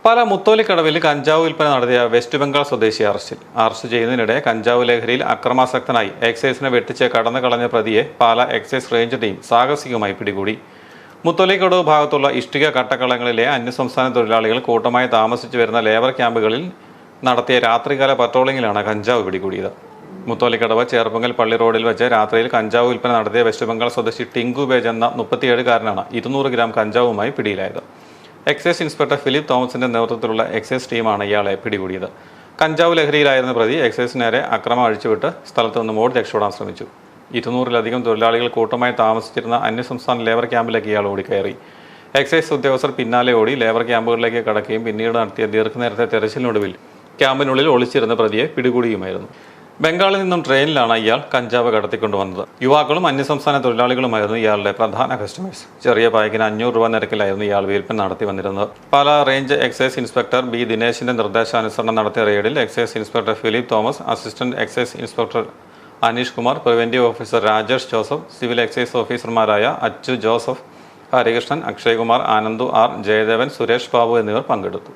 പാല മുത്തോലിക്കടവിൽ കഞ്ചാവ് വിൽപ്പന നടത്തിയ വെസ്റ്റ് ബംഗാൾ സ്വദേശി അറസ്റ്റ് ചെയ്യുന്നതിനിടെ കഞ്ചാവ് ലഹരിയിൽ അക്രമാസക്തനായി എക്സൈസിനെ വെട്ടിച്ച് കടന്നു കളഞ്ഞ പ്രതിയെ പാല എക്സൈസ് റേഞ്ച് ടീം സാഹസികമായി പിടികൂടി. മുത്തോലിക്കടവ് ഭാഗത്തുള്ള ഇഷ്ടിക കട്ടക്കളങ്ങളിലെ അന്യസംസ്ഥാന തൊഴിലാളികൾ കൂട്ടമായി താമസിച്ചു വരുന്ന ലേബർ ക്യാമ്പുകളിൽ നടത്തിയ രാത്രികാല പട്രോളിംഗിലാണ് കഞ്ചാവ് പിടികൂടിയത്. മുത്തോലിക്കടവ് ചേർപ്പങ്കൽ പള്ളി റോഡിൽ വെച്ച് രാത്രിയിൽ കഞ്ചാവ് വിൽപ്പന നടത്തിയ വെസ്റ്റ് ബംഗാൾ സ്വദേശി ടിങ്കു ബേജ് എന്ന 37-കാരനാണ് 200 ഗ്രാം കഞ്ചാവുമായി പിടിയിലായത്. എക്സൈസ് ഇൻസ്പെക്ടർ ഫിലിപ്പ് തോമസിന്റെ നേതൃത്വത്തിലുള്ള എക്സൈസ് ടീമാണ് ഇയാളെ പിടികൂടിയത്. കഞ്ചാവ് ലഹരിയിലായിരുന്ന പ്രതി എക്സൈസ് നേരെ അക്രമം അഴിച്ചുവിട്ട് സ്ഥലത്ത് നിന്ന് ഓടി രക്ഷപ്പെടാൻ ശ്രമിച്ചു. 200-ലധികം തൊഴിലാളികൾ കൂട്ടമായി താമസിച്ചിരുന്ന അന്യസംസ്ഥാന ലേബർ ക്യാമ്പിലേക്ക് ഇയാൾ ഓടിക്കയറി. എക്സൈസ് ഉദ്യോഗസ്ഥർ പിന്നാലെ ഓടി ലേബർ ക്യാമ്പുകളിലേക്ക് കടക്കുകയും പിന്നീട് നടത്തിയ ദീർഘനേരത്തെ തെരച്ചിലിനൊടുവിൽ ക്യാമ്പിനുള്ളിൽ ഒളിച്ചിരുന്ന പ്രതിയെ പിടികൂടിയുമായിരുന്നു. ബംഗാളിൽ നിന്നും ട്രെയിനിലാണ് ഇയാൾ കഞ്ചാവ് കടത്തിക്കൊണ്ടുവന്നത്. യുവാക്കളും അന്യസംസ്ഥാന തൊഴിലാളികളുമായിരുന്നു ഇയാളുടെ പ്രധാന കസ്റ്റമേഴ്സ്. ചെറിയ പായ്ക്കിന് 500 രൂപ നിരക്കിലായിരുന്നു ഇയാൾ വിൽപ്പന നടത്തി വന്നിരുന്നത്. Pala range excise inspector B ദിനേശിന്റെ നിർദ്ദേശാനുസരണം നടത്തിയ റെയ്ഡിൽ excise inspector Philip Thomas, assistant excise inspector Aneesh Kumar, preventive officer Rajesh Joseph, civil excise ഓഫീസർമാരായ അച്ചു ജോസഫ്, ഹരികൃഷ്ണൻ, അക്ഷയ് കുമാർ, ആനന്ദു ആർ, ജയദേവൻ, സുരേഷ് ബാബു എന്നിവർ പങ്കെടുത്തു.